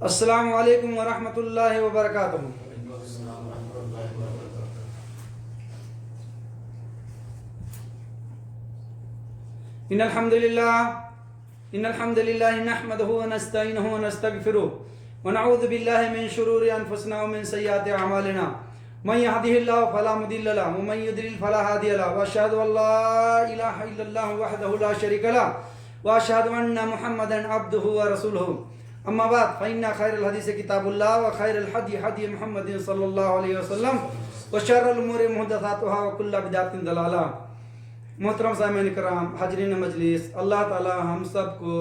السلام علیکم ورحمۃ اللہ وبرکاتہ۔ ان الحمد للہ نحمده ونستعینه ونستغفره ونعوذ باللہ من شرور انفسنا ومن سیئات اعمالنا من يهده الله فلا مضل له ومن يضلل فلا هادي له واشهد ان لا اله الا الله وحده لا شريك له واشهد ان محمدا عبده ورسوله اما بعد فان خير الحديث كتاب الله وخير الهدي هدي محمد صلى الله عليه وسلم وشر الامور محدثاتها وكل بدعة ضلالة۔ محترم سامعین کرام، حاضرین مجلس، اللہ تعالی ہم سب کو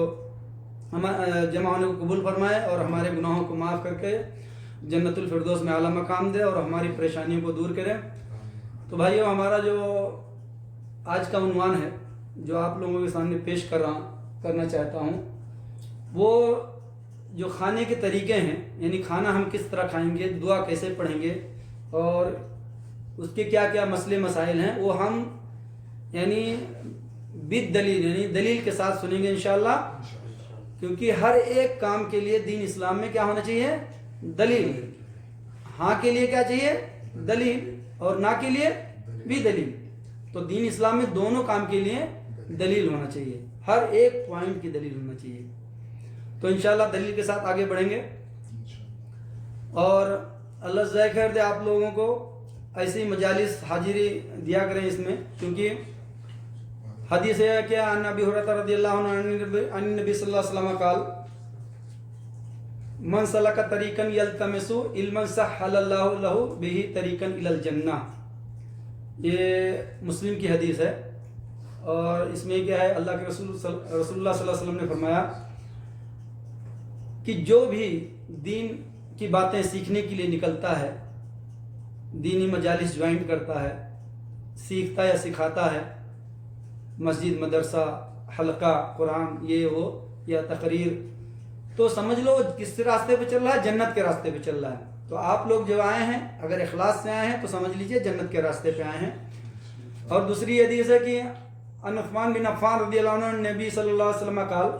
جمع ہونے کو قبول فرمائے اور ہمارے گناہوں کو معاف کر کے جنت الفردوس میں اعلیٰ مقام دے اور ہماری پریشانیوں کو دور کرے۔ تو بھائیو، ہمارا جو آج کا عنوان ہے جو آپ لوگوں کے سامنے پیش کرنا چاہتا ہوں، وہ جو کھانے کے طریقے ہیں، یعنی کھانا ہم کس طرح کھائیں گے، دعا کیسے پڑھیں گے اور اس کے کیا کیا مسئلے مسائل ہیں، وہ ہم یعنی بالدلیل یعنی دلیل کے ساتھ سنیں گے انشاءاللہ، کیونکہ ہر ایک کام کے لیے دین اسلام میں کیا ہونا چاہیے؟ دلیل۔ ہاں کے لیے کیا چاہیے؟ دلیل، اور نہ کے لیے بھی دلیل۔ تو دین اسلام میں دونوں کام کے لیے دلیل ہونا چاہیے، ہر ایک پوائنٹ کی دلیل ہونا چاہیے۔ تو انشاءاللہ دلیل کے ساتھ آگے بڑھیں گے، اور اللہ جزائے خیر دے آپ لوگوں کو ایسی مجالس حاضری دیا کریں اس میں، کیونکہ حدیث ہے کہ عن ابی ہریرہ رضی اللہ عنہ عن النبی صلی اللہ علیہ وسلم قال من سلک طریقا یلتمس علما سہل اللہ لہ بہ طریقا الی الجنہ۔ یہ مسلم کی حدیث ہے، اور اس میں کیا ہے، اللہ کے رسول اللہ صلی اللہ علیہ وسلم نے فرمایا کہ جو بھی دین کی باتیں سیکھنے کے لیے نکلتا ہے، دینی مجالس جوائن کرتا ہے، سیکھتا یا سکھاتا ہے، مسجد، مدرسہ، حلقہ قرآن، یہ وہ یا تقریر، تو سمجھ لو کس راستے پہ چل رہا ہے؟ جنت کے راستے پہ چل رہا ہے۔ تو آپ لوگ جو آئے ہیں، اگر اخلاص سے آئے ہیں تو سمجھ لیجئے جنت کے راستے پہ آئے ہیں۔ اور دوسری حدیث ہے کہ عن عثمان بن عفان رضی اللہ عنہ نبی صلی اللہ علیہ وسلم قال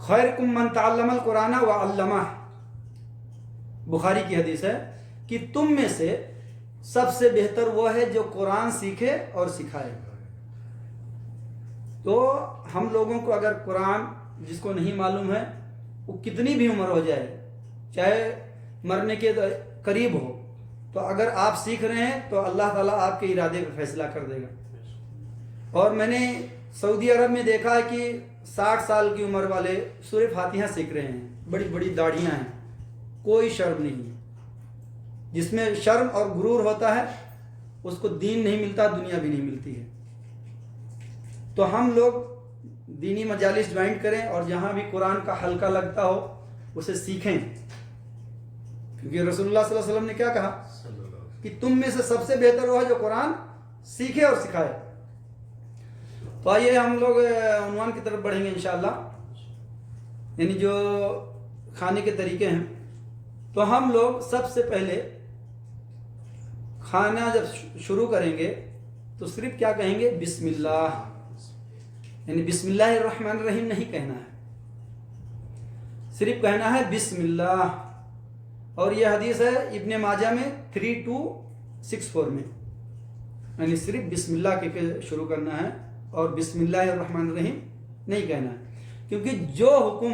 خیرکم من تعلم القرآن وعلمہ۔ بخاری کی حدیث ہے کہ تم میں سے سب سے بہتر وہ ہے جو قرآن سیکھے اور سکھائے۔ تو ہم لوگوں کو اگر قرآن جس کو نہیں معلوم ہے، وہ کتنی بھی عمر ہو جائے، چاہے مرنے کے قریب ہو، تو اگر آپ سیکھ رہے ہیں تو اللہ تعالیٰ آپ کے ارادے پہ فیصلہ کر دے گا۔ اور میں نے سعودی عرب میں دیکھا ہے کہ 60 سال کی عمر والے سورہ فاتحہ سیکھ رہے ہیں، بڑی بڑی داڑھیاں ہیں، کوئی شرم نہیں۔ جس میں شرم اور غرور ہوتا ہے اس کو دین نہیں ملتا، دنیا بھی نہیں ملتی ہے۔ تو ہم لوگ دینی مجالس جوائن کریں، اور جہاں بھی قرآن کا حلقہ لگتا ہو اسے سیکھیں، کیونکہ رسول اللہ صلی اللہ علیہ وسلم نے کیا کہا کہ تم میں سے سب سے بہتر وہ ہے جو قرآن سیکھے اور سکھائے۔ تو آئیے ہم لوگ عنوان کی طرف بڑھیں گے انشاءاللہ، یعنی جو کھانے کے طریقے ہیں۔ تو ہم لوگ سب سے پہلے کھانا جب شروع کریں گے تو صرف کیا کہیں گے؟ بسم اللہ، یعنی بسم اللہ الرحمن الرحیم نہیں کہنا ہے، صرف کہنا ہے بسم اللہ۔ اور یہ حدیث ہے ابن ماجہ میں 3264 میں، یعنی صرف بسم اللہ کے شروع کرنا ہے اور بسم اللہ الرحمن الرحیم نہیں کہنا ہے، کیونکہ جو حکم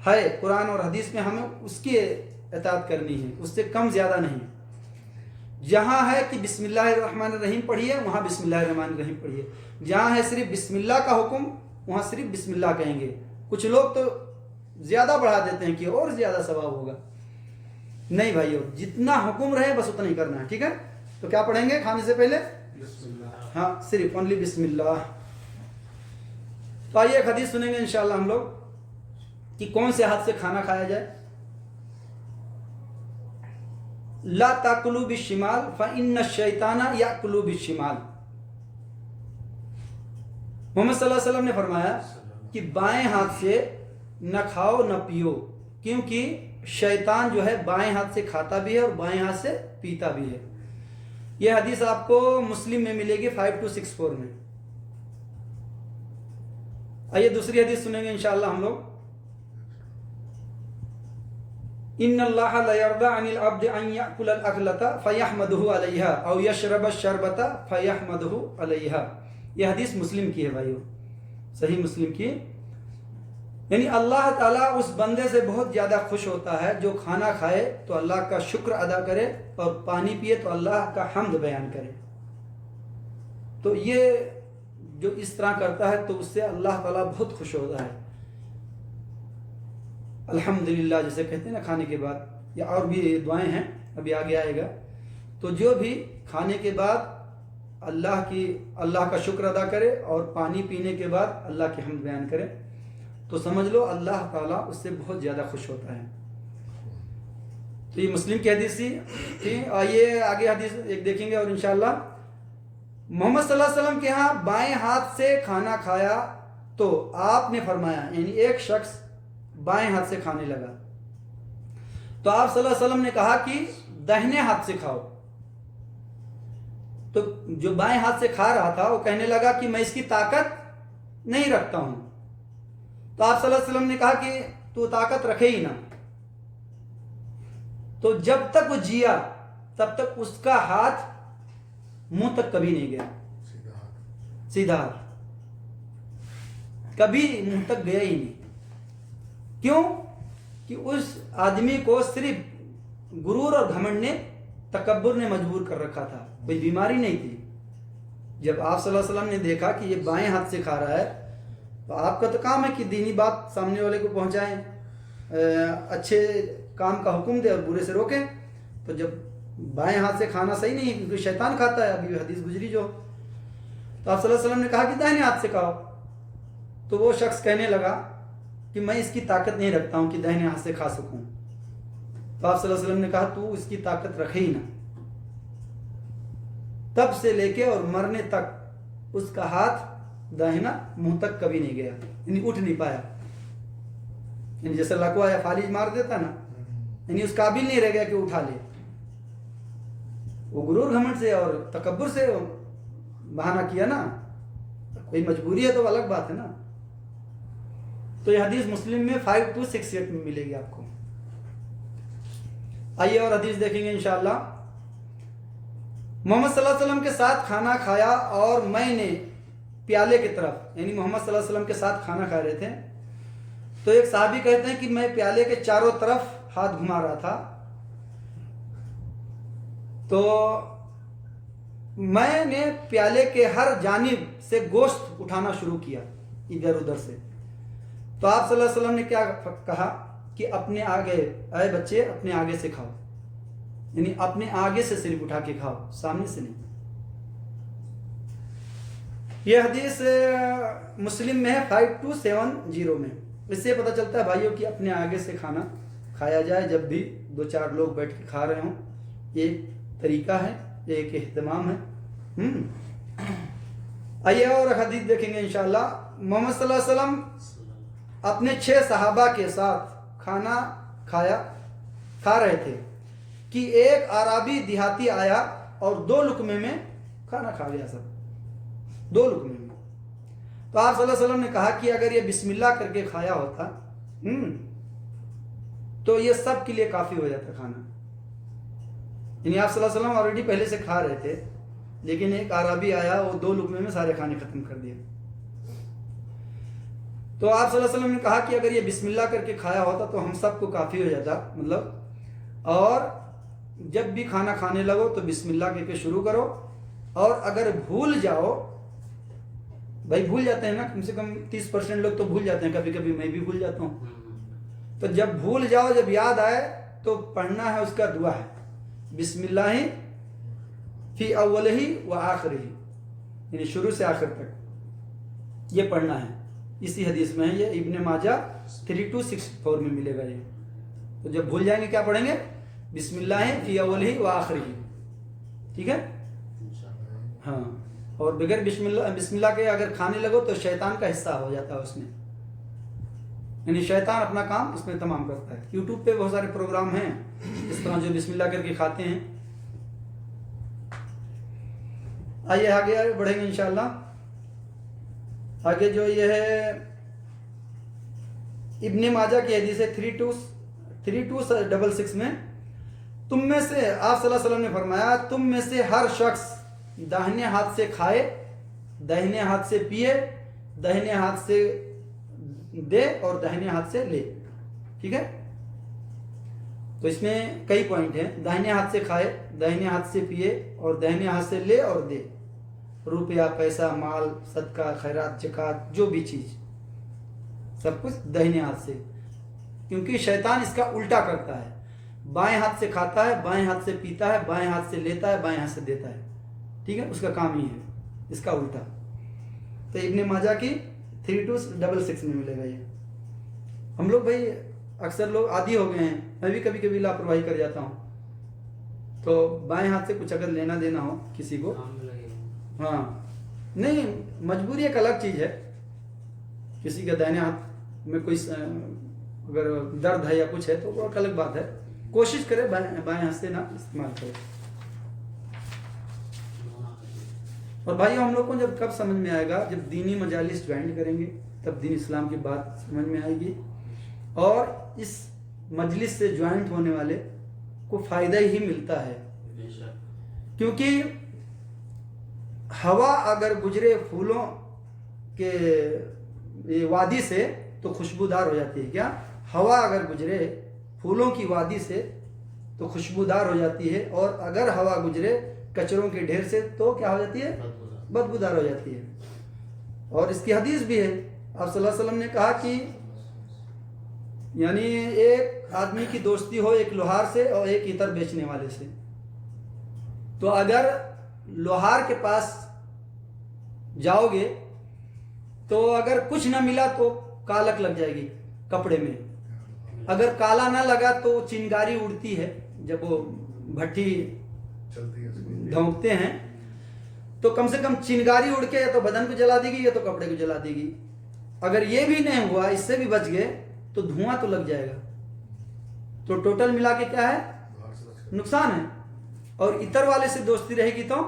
ہے قرآن اور حدیث میں ہمیں اس کی اطاعت کرنی ہے، اس سے کم زیادہ نہیں۔ جہاں ہے کہ بسم اللہ الرحمن الرحیم پڑھیے، وہاں بسم اللہ الرحمن الرحیم پڑھیے۔ جہاں ہے صرف بسم اللہ کا حکم، وہاں صرف بسم اللہ کہیں گے۔ کچھ لوگ تو زیادہ بڑھا دیتے ہیں کہ اور زیادہ ثواب ہوگا۔ نہیں بھائیو، جتنا حکم رہے بس اتنا ہی کرنا ہے، ٹھیک ہے؟ تو کیا پڑھیں گے کھانے سے پہلے؟ بسم اللہ۔ ہاں، صرف اونلی بسم اللہ۔ تو آئیے ایک حدیث سنیں گے انشاءاللہ ہم لوگ کہ کون سے ہاتھ سے کھانا کھایا جائے۔ لا تاکلوا بالشمال فإن الشیطان یاکل بالشمال۔ محمد صلی اللہ علیہ وسلم نے فرمایا کہ بائیں ہاتھ سے نہ کھاؤ نہ پیو، کیونکہ شیطان جو ہے بائیں ہاتھ سے کھاتا بھی ہے اور بائیں ہاتھ سے پیتا بھی ہے۔ یہ حدیث آپ کو مسلم میں ملے گی 5264 میں۔ آئیے دوسری حدیث سنیں گے انشاءاللہ ہم لوگ ان اللہ لا یرضى عن العبد ان یاکل الاکلۃ فیحمدہ علیہا او یشرب الشربۃ فیحمدہ علیہا. یہ حدیث مسلم کی ہے بھائیو، صحیح مسلم کی. یعنی اللہ تعالیٰ اس بندے سے بہت زیادہ خوش ہوتا ہے جو کھانا کھائے تو اللہ کا شکر ادا کرے اور پانی پیے تو اللہ کا حمد بیان کرے. تو یہ جو اس طرح کرتا ہے تو اس سے اللہ تعالیٰ بہت خوش ہوتا ہے. الحمدللہ جسے کہتے ہیں نا کھانے کے بعد، یا اور بھی دعائیں ہیں ابھی آگے آئے گا. تو جو بھی کھانے کے بعد اللہ کا شکر ادا کرے اور پانی پینے کے بعد اللہ کی حمد بیان کرے تو سمجھ لو اللہ تعالیٰ اس سے بہت زیادہ خوش ہوتا ہے. تو یہ مسلم کی حدیث تھی. آئیے آگے حدیث ایک دیکھیں گے اور انشاءاللہ محمد صلی اللہ علیہ وسلم کے ہاں بائیں ہاتھ سے کھانا کھایا تو آپ نے فرمایا، یعنی ایک شخص بائیں ہاتھ سے کھانے لگا تو آپ صلی اللہ علیہ وسلم نے کہا کہ داہنے ہاتھ سے کھاؤ. تو جو بائیں ہاتھ سے کھا رہا تھا وہ کہنے لگا کہ میں اس کی طاقت نہیں رکھتا ہوں. تو آپ صلی اللہ علیہ وسلم نے کہا کہ تو طاقت رکھے ہی نہ. تو جب تک وہ جیا تب تک اس کا ہاتھ منہ تک کبھی نہیں گیا، سیدھا ہاتھ کبھی منہ تک گیا ہی نہیں. کیوں؟ کہ اس آدمی کو صرف غرور اور گھمنڈ نے، تکبر نے مجبور کر رکھا تھا، کوئی بیماری نہیں تھی. جب آپ صلی اللہ علیہ وسلم نے دیکھا کہ یہ بائیں ہاتھ سے کھا رہا ہے تو آپ کا تو کام ہے کہ دینی بات سامنے والے کو پہنچائیں، اچھے کام کا حکم دے اور برے سے روکیں. تو جب بائیں ہاتھ سے کھانا صحیح نہیں ہے کیونکہ شیطان کھاتا ہے، ابھی حدیث گزری جو. تو آپ صلی اللہ علیہ وسلم نے کہا کہ دائیں ہاتھ سے کھاؤ. تو وہ شخص کہنے لگا کہ میں اس کی طاقت نہیں رکھتا ہوں کہ دائیں ہاتھ سے کھا سکوں. تو آپ صلی اللہ علیہ وسلم نے کہا تو اس کی طاقت رکھے ہی نہ. تب سے لے کے اور مرنے تک اس کا ہاتھ داہنا منہ تک کبھی نہیں گیا، یعنی اٹھ نہیں پایا. یعنی جیسے لکوا یا فالج مار دیتا نا، یعنی اس قابل نہیں رہ گیا کہ اٹھا لے. وہ غرور گھمنڈ سے اور تکبر سے بہانہ کیا نا، کوئی مجبوری ہے تو الگ بات ہے نا. تو یہ حدیث مسلم میں 5268 میں ملے گی آپ کو. آئیے اور حدیث دیکھیں گے انشاءاللہ. محمد صلی اللہ علیہ وسلم کے ساتھ کھانا کھایا اور میں نے پیالے کی طرف، یعنی محمد صلی اللہ علیہ وسلم کے ساتھ کھانا کھا رہے تھے تو ایک صحابی کہتے ہیں کہ میں پیالے کے چاروں طرف ہاتھ گھما رہا تھا تو میں نے پیالے کے ہر جانب سے گوشت اٹھانا شروع کیا ادھر ادھر سے. تو آپ صلی اللہ علیہ وسلم نے کیا کہا کہ اپنے آگے، اے بچے اپنے آگے سے کھاؤ، یعنی اپنے آگے سے صرف اٹھا کے کھاؤ، سامنے سے نہیں. یہ حدیث مسلم میں ہے 5270 میں. اس سے پتہ چلتا ہے بھائیوں کہ اپنے آگے سے کھانا کھایا جائے جب بھی 2-4 لوگ بیٹھ کے کھا رہے ہوں. یہ ایک طریقہ ہے، یہ ایک اہتمام ہے. آئیے اور حدیث دیکھیں گے انشاءاللہ. محمد صلی اللہ علیہ وسلم اپنے 6 صحابہ کے ساتھ کھانا کھا رہے تھے کہ ایک عربی دیہاتی آیا اور 2 لقمے میں کھانا کھا گیا سب، 2 لقمے میں. تو آپ صلی اللہ علیہ وسلم نے کہا کہ اگر یہ بسم اللہ کر کے کھایا ہوتا تو یہ سب کے لیے کافی ہو جاتا کھانا. یعنی آپ صلی اللہ علیہ وسلم آلریڈی پہلے سے کھا رہے تھے لیکن ایک عربی آیا وہ 2 لقمے میں سارے کھانے ختم کر دیا. تو آپ صلی اللہ علیہ وسلم نے کہا کہ اگر یہ بسم اللہ کر کے کھایا ہوتا تو ہم سب کو کافی ہو جاتا مطلب. اور جب بھی کھانا کھانے لگو تو بسم اللہ کر کے شروع کرو، اور اگر بھول جاؤ، بھائی بھول جاتے ہیں نا، کم سے کم 30% لوگ تو بھول جاتے ہیں، کبھی کبھی میں بھی بھول جاتا ہوں. تو جب بھول جاؤ، جب یاد آئے تو پڑھنا ہے اس کا دعا ہے بسم اللہ فی اولہ و آخرہ، یعنی شروع سے آخر تک یہ پڑھنا ہے. اسی حدیث میں ہے، یہ ابن ماجہ 3264 میں ملے گا یہ. تو جب بھول جائیں گے کیا پڑھیں گے؟ بسم اللہ فی اولہ و آخرہ. ٹھیک ہے ہاں. اور بغیر بسم اللہ کے اگر کھانے لگو تو شیطان کا حصہ ہو جاتا ہے اس میں، یعنی شیطان اپنا کام اس میں تمام کرتا ہے. یوٹیوب پہ بہت سارے پروگرام ہیں اس طرح جو بسم اللہ کر کے کھاتے ہیں. آئیے آگے بڑھیں گے انشاءاللہ. آگے جو یہ ہے ابن ماجہ کی حدیث ہے 3266 میں تم میں سے آپ صلی اللہ علیہ وسلم نے فرمایا تم میں سے ہر شخص داہنے ہاتھ سے کھائے، داہنے ہاتھ سے پیے، داہنے ہاتھ سے دے اور داہنے ہاتھ سے لے. ٹھیک ہے، تو اس میں کئی پوائنٹ ہیں. داہنے ہاتھ سے کھائے، داہنے ہاتھ سے پیے اور داہنے ہاتھ سے لے اور دے. روپیہ، پیسہ، مال، صدقہ، خیرات، زکوٰۃ، جو بھی چیز سب کچھ داہنے ہاتھ سے، کیونکہ شیطان اس کا الٹا کرتا ہے. بائیں ہاتھ سے کھاتا ہے، بائیں ہاتھ سے پیتا ہے، بائیں ہاتھ سے لیتا ہے، بائیں ہاتھ سے دیتا ہے. ٹھیک ہے، اس کا کام ہی ہے اس کا الٹا. تو ابن ماجہ کی 3266 میں ملے گا. یہ ہم لوگ بھائی اکثر لوگ عادی ہو گئے ہیں، میں بھی کبھی کبھی لاپرواہی کر جاتا ہوں. تو بائیں ہاتھ سے کچھ اگر لینا دینا ہو کسی کو، ہاں نہیں، مجبوری ایک الگ چیز ہے. کسی کا دائیں ہاتھ میں کوئی اگر درد ہے یا کچھ ہے تو وہ ایک الگ بات ہے. کوشش کرے بائیں ہاتھ سے نہ استعمال کرے. اور بھائی ہم لوگ کو جب کب سمجھ میں آئے گا، جب دینی مجالس جوائن کریں گے تب دین اسلام کی بات سمجھ میں آئے گی. اور اس مجلس سے جوائنٹ ہونے والے کو فائدہ ہی ملتا ہے، کیونکہ ہوا اگر گزرے پھولوں کے وادی سے تو خوشبودار ہو جاتی ہے. کیا ہوا اگر گزرے پھولوں کی وادی سے تو خوشبودار ہو جاتی ہے، اور اگر ہوا گزرے کچروں کے ڈھیر سے تو کیا ہو جاتی ہے؟ بدبودار ہو جاتی ہے. اور اس کی حدیث بھی ہے، آپ صلی اللہ علیہ وسلم نے کہا کہ یعنی ایک آدمی کی دوستی ہو ایک لوہار سے اور ایک عطر بیچنے والے سے. تو اگر لوہار کے پاس جاؤ گے تو اگر کچھ نہ ملا تو کالک لگ جائے گی کپڑے میں. اگر کالا نہ لگا تو چنگاری اڑتی ہے جب وہ بھٹی دھونکتے ہیں، تو کم سے کم چنگاری اڑ کے یا تو بدن کو جلا دے گی یا تو کپڑے کو جلا دے گی. اگر یہ بھی نہیں ہوا، اس سے بھی بچ گئے تو دھواں تو لگ جائے گا. تو ٹوٹل ملا کے کیا ہے؟ نقصان ہے. اور عطر والے سے دوستی رہے گی تو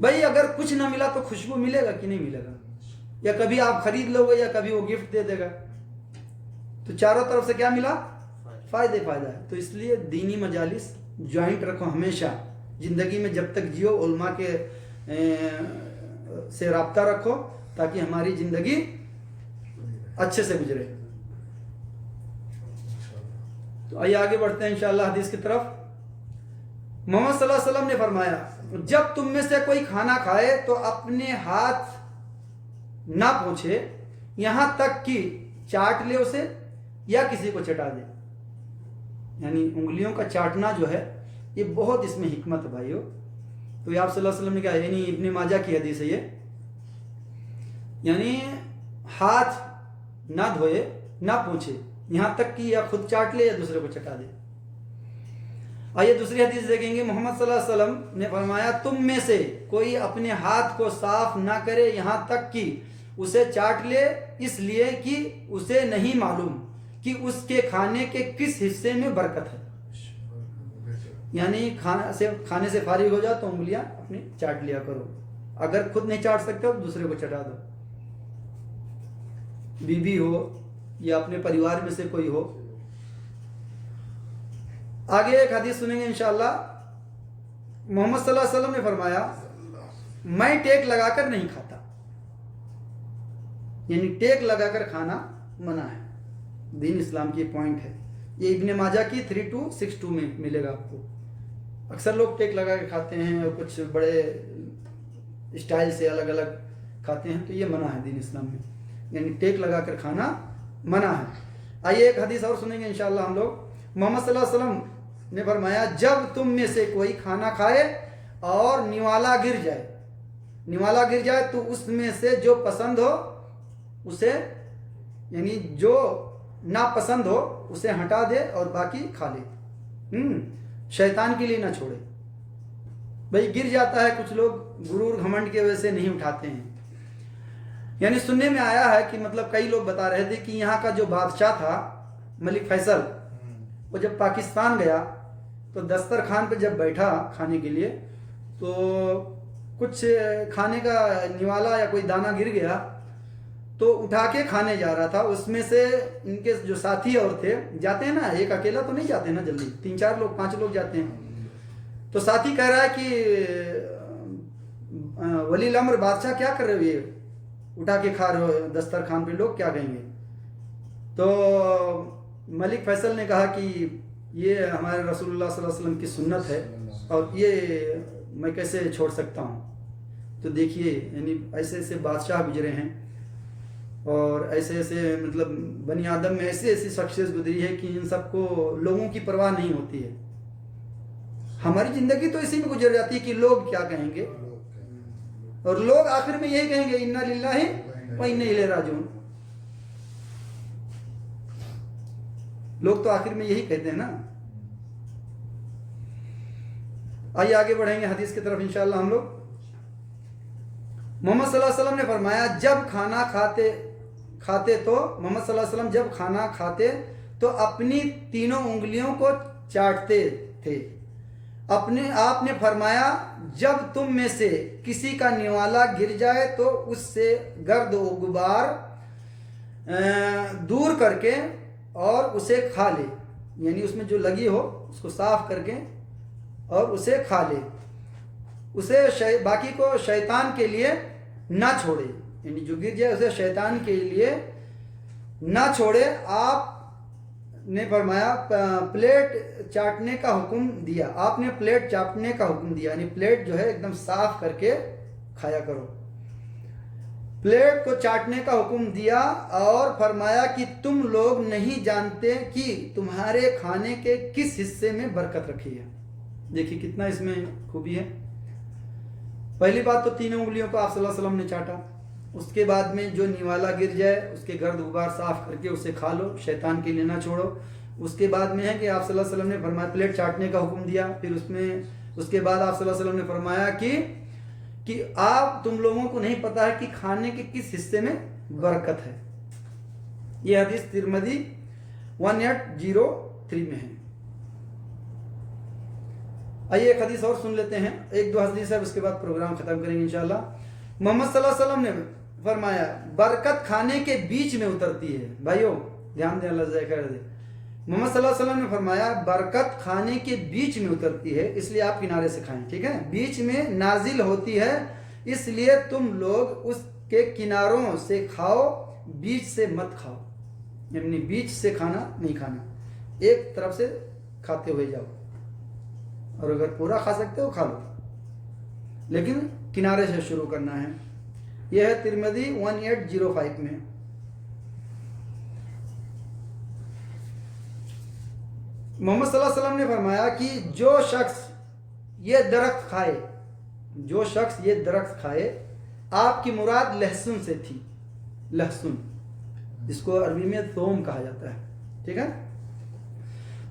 بھائی اگر کچھ نہ ملا تو خوشبو ملے گا کہ نہیں ملے گا؟ یا کبھی آپ خرید لو گے یا کبھی وہ گفٹ دے دے گا. تو چاروں طرف سے کیا ملا؟ فائدہ ہے. تو اس لیے دینی مجالس جوائنٹ رکھو ہمیشہ زندگی میں، جب تک جیو علماء کے سے رابطہ رکھو تاکہ ہماری زندگی اچھے سے گزرے. تو آئیے آگے بڑھتے ہیں انشاءاللہ حدیث کی طرف. محمد صلی اللہ علیہ وسلم نے فرمایا جب تم میں سے کوئی کھانا کھائے تو اپنے ہاتھ نہ پوچھے یہاں تک کہ چاٹ لے اسے یا کسی کو چٹا دے. یعنی انگلیوں کا چاٹنا جو ہے یہ بہت اس میں حکمت ہے بھائیو. تو یہ آپ صلی اللہ علیہ وسلم نے کہا، یعنی ابن ماجہ کی حدیث ہے یہ، یعنی ہاتھ نہ دھوئے نہ پوچھے یہاں تک کہ یا خود چاٹ لے یا دوسرے کو چٹا دے. آئیے دوسری حدیث دیکھیں گے. محمد صلی اللہ علیہ وسلم نے فرمایا تم میں سے کوئی اپنے ہاتھ کو صاف نہ کرے یہاں تک کہ اسے چاٹ لے، اس لیے کہ اسے نہیں معلوم کہ اس کے کھانے کے کس حصے میں برکت ہے. یعنی کھانے سے فارغ ہو جاؤ تو انگلیاں اپنی چاٹ لیا کرو. اگر خود نہیں چاٹ سکتے ہو تو دوسرے کو چٹا دو، بیوی ہو یا اپنے پریوار میں سے کوئی ہو. آگے ایک حدیث سنیں گے انشاءاللہ. محمد صلی اللہ علیہ وسلم نے فرمایا میں ٹیک لگا کر نہیں کھاتا. یعنی ٹیک لگا کر کھانا منع ہے. دین اسلام کی پوائنٹ ہے. یہ ابن ماجہ کی 3262 میں ملے گا آپ کو. اکثر لوگ ٹیک لگا کے کھاتے ہیں اور کچھ بڑے اسٹائل سے الگ الگ کھاتے ہیں، تو یہ منع ہے دین اسلام میں. یعنی ٹیک لگا کر کھانا منع ہے. آئیے ایک حدیث اور سنیں گے انشاءاللہ ہم لوگ. محمد صلی اللہ علیہ وسلم نے فرمایا جب تم میں سے کوئی کھانا کھائے اور نوالا گر جائے تو اس میں سے جو پسند ہو اسے، یعنی جو ناپسند ہو اسے ہٹا دے اور باقی کھا لے. شیطان کے لیے نہ چھوڑے. بھائی گر جاتا ہے، کچھ لوگ غرور گھمنڈ کی وجہ سے نہیں اٹھاتے ہیں. یعنی سننے میں آیا ہے کہ مطلب کئی لوگ بتا رہے تھے کہ یہاں کا جو بادشاہ تھا ملک فیصل، وہ جب پاکستان گیا تو دسترخوان پہ جب بیٹھا کھانے کے لیے تو کچھ کھانے کا نوالا یا کوئی دانہ گر گیا تو اٹھا کے کھانے جا رہا تھا. اس میں سے ان کے جو ساتھی اور تھے, جاتے ہیں نا, ایک اکیلا تو نہیں جاتے نا جلدی, 3-4 لوگ 5 لوگ جاتے ہیں. تو ساتھی کہہ رہا ہے کہ ولی الامر بادشاہ کیا کر رہے ہو, یہ اٹھا کے کھا رہے ہو دسترخوان پہ, لوگ کیا کہیں گے. تو ملک فیصل نے کہا کہ یہ ہمارے رسول اللہ صلی اللہ علیہ وسلم کی سنت ہے اور یہ میں کیسے چھوڑ سکتا ہوں. تو دیکھیے یعنی ایسے ایسے بادشاہ گزرے ہیں اور ایسے ایسے مطلب بنی آدم میں ایسی ایسی شخصیت گزری ہے کہ ان سب کو لوگوں کی پرواہ نہیں ہوتی ہے. ہماری زندگی تو اسی میں گزر جاتی ہے کہ لوگ کیا کہیں گے, اور لوگ آخر میں یہی کہیں گے انا للہ و انا الیہ راجعون. لوگ تو آخر میں یہی کہتے ہیں نا. آئیے آگے بڑھیں گے حدیث کی طرف انشاءاللہ ہم لوگ. محمد صلی اللہ علیہ وسلم نے فرمایا جب کھانا کھاتے تو محمد صلی اللہ علیہ وسلم جب کھانا کھاتے تو اپنی تینوں انگلیوں کو چاٹتے تھے. آپ نے فرمایا جب تم میں سے کسی کا نوالا گر جائے تو اس سے گرد و غبار دور کر کے اور اسے کھا لے, یعنی اس میں جو لگی ہو اس کو صاف کر کے اور اسے کھا لے. اسے باقی کو شیطان کے لیے نہ چھوڑے, یعنی جو گر جائے اسے شیطان کے لیے نہ چھوڑے. آپ نے فرمایا پلیٹ چاٹنے کا حکم دیا. آپ نے پلیٹ چاٹنے کا حکم دیا, یعنی پلیٹ جو ہے ایک دم صاف کر کے کھایا کرو. پلیٹ کو چاٹنے کا حکم دیا اور فرمایا کہ تم لوگ نہیں جانتے کہ تمہارے کھانے کے کس حصے میں برکت رکھی ہے. دیکھیے کتنا اس میں خوبی ہے. پہلی بات تو تینوں انگلیوں کو آپ صلی اللہ علیہ وسلم نے چاٹا. اس کے بعد میں جو نوالا گر جائے اس کے گرد غبار صاف کر کے اسے کھا لو, شیطان کے لیے نہ چھوڑو. اس کے بعد میں ہے کہ آپ صلی اللہ علیہ وسلم نے فرمایا پلیٹ چاٹنے کا حکم دیا. پھر اس کے بعد آپ صلی اللہ علیہ وسلم نے فرمایا کہ آپ تم لوگوں کو نہیں پتا ہے کہ کھانے کے کس حصے میں برکت ہے. یہ حدیث ترمذی 1803 میں ہے. آئیے ایک حدیث اور سن لیتے ہیں, 1-2 حدیث ہے, اس کے بعد پروگرام ختم کریں گے انشاءاللہ. محمد صلی اللہ علیہ وسلم نے فرمایا برکت کھانے کے بیچ میں اترتی ہے. بھائیو دھیان دیں, اللہ ذکر دے. محمد صلی اللہ علیہ وسلم نے فرمایا برکت کھانے کے بیچ میں اترتی ہے, اس لیے آپ کنارے سے کھائیں, ٹھیک ہے. بیچ میں نازل ہوتی ہے, اس لیے تم لوگ اس کے کناروں سے کھاؤ, بیچ سے مت کھاؤ. یعنی بیچ سے کھانا نہیں کھانا, ایک طرف سے کھاتے ہوئے جاؤ, اور اگر پورا کھا سکتے ہو کھا لو, لیکن کنارے سے شروع کرنا ہے. یہ ہے ترمذی 1805 میں. محمد صلی اللہ علیہ وسلم نے فرمایا کہ جو شخص یہ درخت کھائے, آپ کی مراد لہسن سے تھی. لہسن جس کو عربی میں ثوم کہا جاتا ہے, ٹھیک ہے.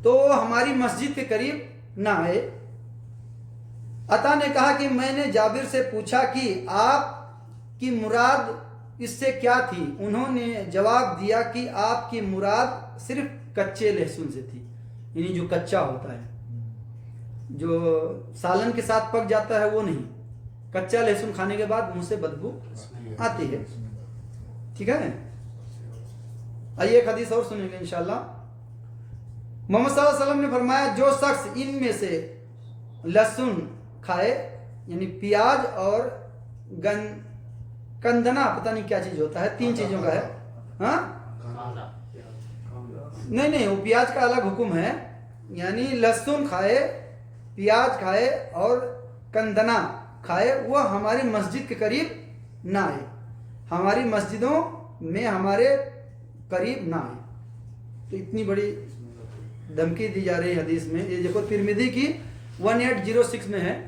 تو وہ ہماری مسجد کے قریب نہ آئے. عطا نے کہا کہ میں نے جابر سے پوچھا کہ آپ کی مراد اس سے کیا تھی. انہوں نے جواب دیا کہ آپ کی مراد صرف کچے لہسن سے تھی, یعنی جو کچا ہوتا ہے, جو سالن کے ساتھ پک جاتا ہے وہ نہیں. کچا لہسن کھانے کے بعد منہ سے بدبو آتی ہے, ٹھیک ہے. آئیے ایک حدیث اور سنیں گے انشاءاللہ. محمد صلی اللہ علیہ وسلم نے فرمایا جو شخص ان میں سے لہسن کھائے, یعنی پیاز اور کندنا, پتہ نہیں کیا چیز ہوتا ہے, 3 چیزوں کا ہے. ہاں نہیں, وہ پیاز کا الگ حکم ہے. یعنی لہسن کھائے, پیاز کھائے اور کندنا کھائے, وہ ہماری مسجد کے قریب نہ آئے, ہماری مسجدوں میں ہمارے قریب نہ آئے. تو اتنی بڑی دھمکی دی جا رہی ہے حدیث میں. یہ دیکھو ترمذی کی 1806 میں ہے.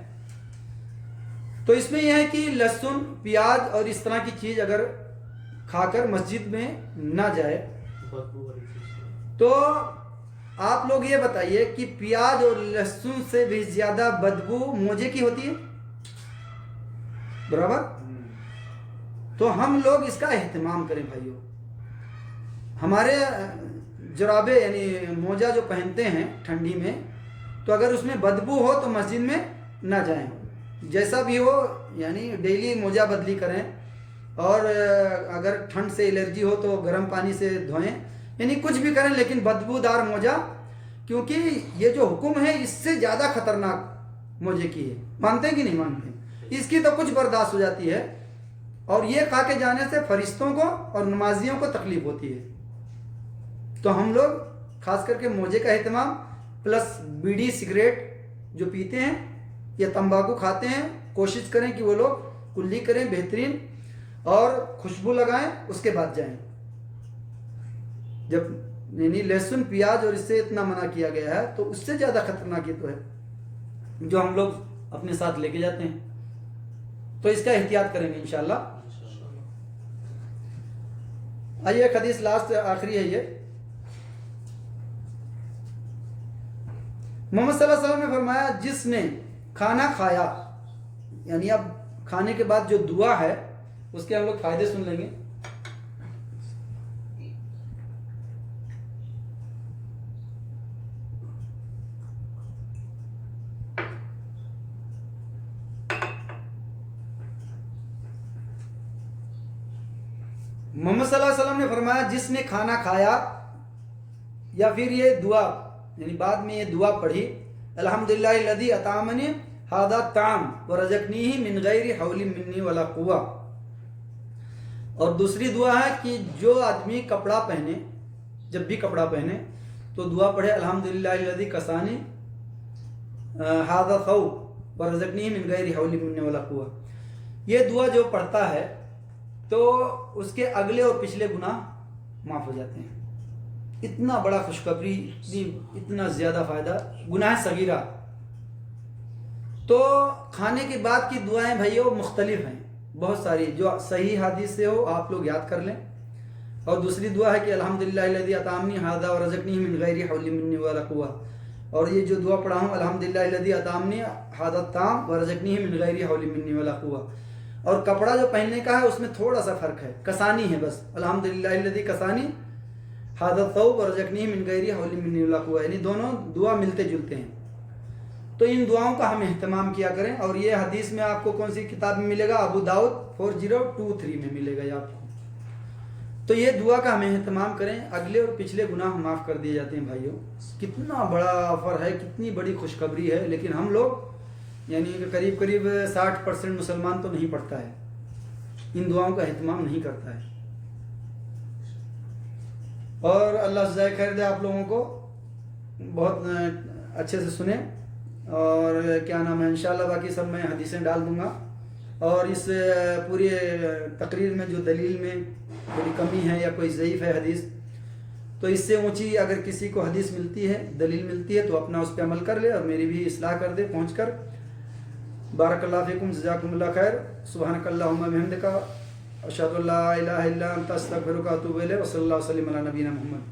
تو اس میں یہ ہے کہ لہسن, پیاز اور اس طرح کی چیز اگر کھا کر مسجد میں نہ جائے تو آپ لوگ یہ بتائیے کہ پیاز اور لہسن سے بھی زیادہ بدبو موجے کی ہوتی ہے, برابر. تو ہم لوگ اس کا اہتمام کریں بھائیو. ہمارے جرابے یعنی موجہ جو پہنتے ہیں ٹھنڈی میں, تو اگر اس میں بدبو ہو تو مسجد میں نہ جائیں. جیسا بھی ہو یعنی ڈیلی موجہ بدلی کریں, اور اگر ٹھنڈ سے الرجی ہو تو گرم پانی سے دھوئیں، یعنی کچھ بھی کریں لیکن بدبودار موجہ، کیونکہ یہ جو حکم ہے اس سے زیادہ خطرناک موجے کی ہے. مانتے ہیں کہ نہیں مانتے؟ اس کی تو کچھ برداشت ہو جاتی ہے، اور یہ کھا کے جانے سے فرشتوں کو اور نمازیوں کو تکلیف ہوتی ہے. تو ہم لوگ خاص کر کے موجے کا اہتمام، پلس بیڑی سگریٹ جو پیتے ہیں یا تمباکو کھاتے ہیں، کوشش کریں کہ وہ لوگ کلی کریں بہترین، اور خوشبو لگائیں، اس کے بعد جائیں. جب یعنی لہسن پیاز اور اس سے اتنا منع کیا گیا ہے تو اس سے زیادہ خطرناک یہ تو ہے جو ہم لوگ اپنے ساتھ لے کے جاتے ہیں. تو اس کا احتیاط کریں گے انشاءاللہ. آئیے ایک حدیث لاسٹ آخری ہے یہ. محمد صلی اللہ علیہ وسلم نے فرمایا جس نے کھانا کھایا، یعنی اب کھانے کے بعد جو دعا ہے اس کے ہم لوگ فائدے سن لیں گے. محمد صلی اللہ علیہ وسلم نے فرمایا جس نے کھانا کھایا، یا پھر یہ دعا یعنی بعد میں یہ دعا پڑھی، الحمدللہ الذی اطعمنی ھذا الطعام ورزقنیہ من غیر حول منی ولا قوہ. اور دوسری دعا ہے کہ جو آدمی کپڑا پہنے، جب بھی کپڑا پہنے تو دعا پڑھے الحمدللہ الذی کسانی ھذا الثوب ورزقنیہ من غیر حول منی ولا قوہ. یہ دعا جو پڑھتا ہے تو اس کے اگلے اور پچھلے گناہ معاف ہو جاتے ہیں. اتنا بڑا خوشخبری، اتنا زیادہ فائدہ. گناہ صغیرہ تو کھانے کے بعد کی دعائیں بھائیو مختلف ہیں، بہت ساری، جو صحیح حدیث سے ہو آپ لوگ یاد کر لیں. اور دوسری دعا ہے کہ الحمدللہ الذی اطعمنی ھذا ورزقنیہ من غیر حول منی ولا قوہ. اور یہ جو دعا پڑھا ہوں الحمدللہ الذی اطعمنی ھذا الطعام ورزقنیہ من غیر حول منی ولا قوہ. اور کپڑا جو پہننے کا ہے اس میں تھوڑا سا فرق ہے، کسانی ہے بس، الحمدللہ الذی کسانی ھذا الثوب ورزقنیہ من غیر حول منی ولا قوہ، یعنی دونوں دعا ملتے جلتے ہیں. تو ان دعاؤں کا ہم اہتمام کیا کریں. اور یہ حدیث میں آپ کو کون سی کتاب میں ملے گا؟ ابو داؤد 4023 میں ملے گا یہ آپ کو. تو یہ دعا کا ہم اہتمام کریں، اگلے اور پچھلے گناہ معاف کر دیے جاتے ہیں بھائیوں. کتنا بڑا آفر ہے، کتنی بڑی خوشخبری ہے، لیکن ہم لوگ یعنی قریب 60% مسلمان تو نہیں پڑھتا ہے، ان دعاؤں کا اہتمام نہیں کرتا ہے. اور اللہ جزائے خیر دے آپ لوگوں کو، بہت اچھے سے سنیں. اور کیا نام ہے، انشاءاللہ باقی سب میں حدیثیں ڈال دوں گا. اور اس پوری تقریر میں جو دلیل میں کوئی کمی ہے یا کوئی ضعیف ہے حدیث، تو اس سے اونچی اگر کسی کو حدیث ملتی ہے، دلیل ملتی ہے، تو اپنا اس پہ عمل کر لے اور میری بھی اصلاح کر دے پہنچ کر. بارک اللہ فیکم، جزاکم اللہ خیر. سبحانک اللہم بحمدک، اشہد ان لا الہ الا انت، استغفرک و اتوب الیک. وصلی اللہ وسلم علی نبینا محمد.